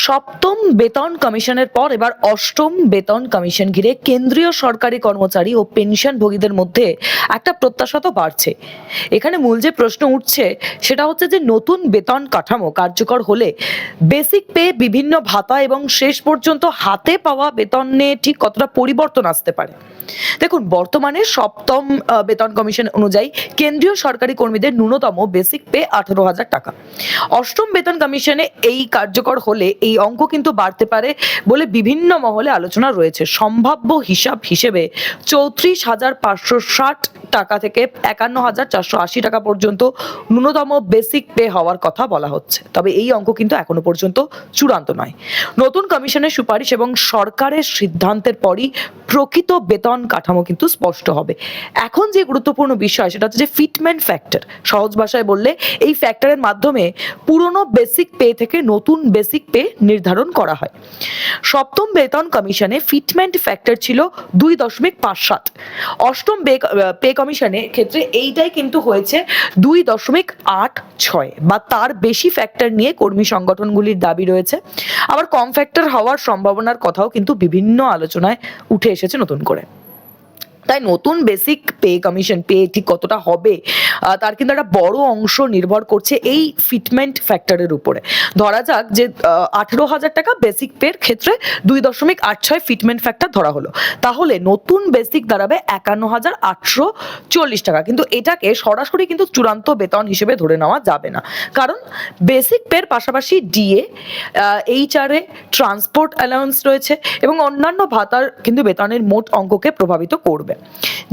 সপ্তম বেতন কমিশনের পর এবার অষ্টম বেতন কমিশন ঘিরে কেন্দ্রীয় সরকারি কর্মচারী ও পেনশনভোগীদের মধ্যে একটা প্রত্যাশা তো বাড়ছে। এখানে মূল যে প্রশ্ন উঠছে সেটা হচ্ছে যে নতুন বেতন কাঠামো কার্যকর হলে বেসিক পে, বিভিন্ন ভাতা এবং শেষ পর্যন্ত হাতে পাওয়া বেতনে ঠিক কতটা পরিবর্তন আসতে পারে। দেখুন, বর্তমানে সপ্তম বেতন কমিশন অনুযায়ী কেন্দ্রীয় সরকারি কর্মীদের ন্যূনতম বেসিক পে 18,000 টাকা। অষ্টম বেতন কমিশনে এই কার্যকর হলে এই অঙ্ক কিন্তু বাড়তে পারে বলে বিভিন্ন মহলে আলোচনা রয়েছে। সম্ভাব্য হিসেবে 34,560 টাকা থেকে 51,480 টাকা পর্যন্ত ন্যূনতম বেসিক পে হওয়ার কথা বলা হচ্ছে। তবে এই অঙ্ক কিন্তু এখনো পর্যন্ত চূড়ান্ত নয়। নতুন কমিশনের সুপারিশ এবং সরকারের সিদ্ধান্তের পরই প্রকৃত বেতন কাঠামো কিন্তু স্পষ্ট হবে। এখন যে গুরুত্বপূর্ণ বিষয় সেটা হচ্ছে যে ফিটমেন্ট ফ্যাক্টর। সহজ ভাষায় বললে এই ফ্যাক্টরের মাধ্যমে পুরনো বেসিক পে থেকে নতুন বেসিক পে নির্ধারণ করা হয়। সপ্তম বেতন কমিশনে ফিটমেন্ট ফ্যাক্টর ছিল 2.57। অষ্টম পে কমিশনের ক্ষেত্রে এইটাই কিন্তু হয়েছে 2.86 বা তার বেশি ফ্যাক্টর নিয়ে কর্মী সংগঠনগুলির দাবি রয়েছে। আবার কম ফ্যাক্টর হওয়ার সম্ভাবনার কথাও কিন্তু বিভিন্ন আলোচনায় উঠে এসেছে নতুন করে। তাই নতুন বেসিক পে কমিশন পে ঠিক কতটা হবে তার কিন্তু একটা বড় অংশ নির্ভর করছে এই ফিটমেন্ট ফ্যাক্টরের উপরে। ধরা যাক যে 18,000 টাকা বেসিক পের ক্ষেত্রে 2.86 ফিটমেন্ট ফ্যাক্টর ধরা হলো, তাহলে নতুন বেসিক দাঁড়াবে 51,840 টাকা। কিন্তু এটাকে সরাসরি কিন্তু চূড়ান্ত বেতন হিসেবে ধরে নেওয়া যাবে না, কারণ বেসিক পের পাশাপাশি ডিএ, এইচআরএ, ট্রান্সপোর্ট অ্যালাউন্স রয়েছে এবং অন্যান্য ভাতার কিন্তু বেতনের মোট অঙ্ককে প্রভাবিত করবে।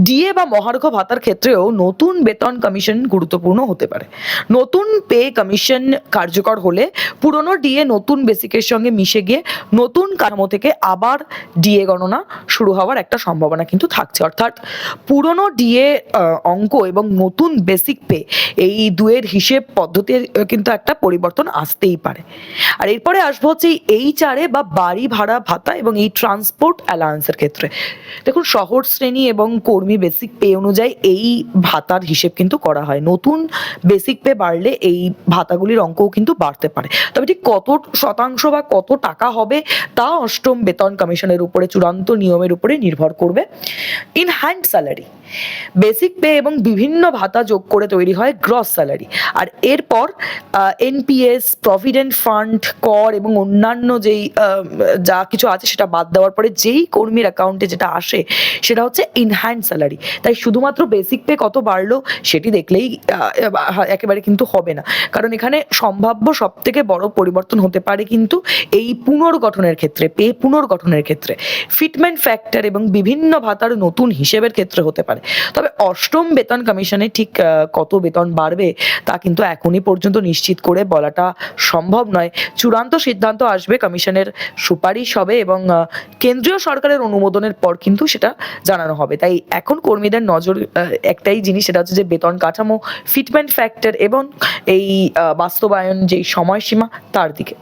ডিএ বা মহার্ঘ ভাতার ক্ষেত্রেও নতুন বেতন কমিশন গুরুত্বপূর্ণ হতে পারে। নতুন পে কমিশন কার্যকর হলে পুরনো ডিএ নতুন বেসিকের সঙ্গে মিশে গিয়ে নতুন কাঠামো থেকে আবার ডিএ গণনা শুরু হওয়ার একটা সম্ভাবনা কিন্তু থাকছে। অর্থাৎ পুরনো ডিএ অঙ্ক এবং নতুন বেসিক পে এই দুয়ের হিসেব পদ্ধতির কিন্তু একটা পরিবর্তন আসতেই পারে। আর এরপরে আসবো হচ্ছে এইচআরএ বা বাড়ি ভাড়া ভাতা এবং এই ট্রান্সপোর্ট অ্যালাউন্সের ক্ষেত্রে। দেখুন, শহর শ্রেণী এবং কর্মী বেসিক পে অনুযায়ী এই ভাতার হিসেব কিন্তু করা হয়। নতুন বেসিক পে বাড়লে এই ভাতাগুলির অঙ্কও কিন্তু বাড়তে পারে। তবে ঠিক কত শতাংশ বা কত টাকা হবে তা অষ্টম বেতন কমিশনের উপরে চূড়ান্ত নিয়মের উপরে নির্ভর করবে। In hand salary, basic pay এবং বিভিন্ন ভাতা যোগ করে তৈরি হয় গ্রস স্যালারি। আর এরপর এনপিএস, প্রভিডেন্ট ফান্ড, কর এবং অন্যান্য যেই যা কিছু আছে সেটা বাদ দেওয়ার পরে যেই কর্মীর অ্যাকাউন্টে যেটা আসে সেটা হচ্ছে ইন হ্যান্ড স্যালারি। তাই শুধুমাত্র বেসিক পে কত বাড়লো সেটি দেখলেই একেবারে কিন্তু হবে না, কারণ এখানে সম্ভাব্য সব থেকে বড় পরিবর্তন হতে পারে কিন্তু এই পুনর্গঠনের ক্ষেত্রে, পে পুনর্গঠনের ক্ষেত্রে, ফিটমেন্ট ফ্যাক্টর এবং বিভিন্ন ভাতার নতুন হিসেবের ক্ষেত্রে হতে পারে। তবে অষ্টম বেতন কমিশনে ঠিক কত বেতন বাড়বে তা কিন্তু এখনই পর্যন্ত নিশ্চিত করে বলাটা সম্ভব নয়। চূড়ান্ত সিদ্ধান্ত আসবে, কমিশনের সুপারিশ হবে এবং কেন্দ্রীয় সরকারের অনুমোদনের পর কিন্তু সেটা জানানো হবে। তাই এখন কর্মীদের নজর একটাই জিনিস, সেটা হচ্ছে যে বেতন কাঠামো, ফিটমেন্ট ফ্যাক্টর এবং এই বাস্তবায়ন যেই সময়সীমা তার দিকে।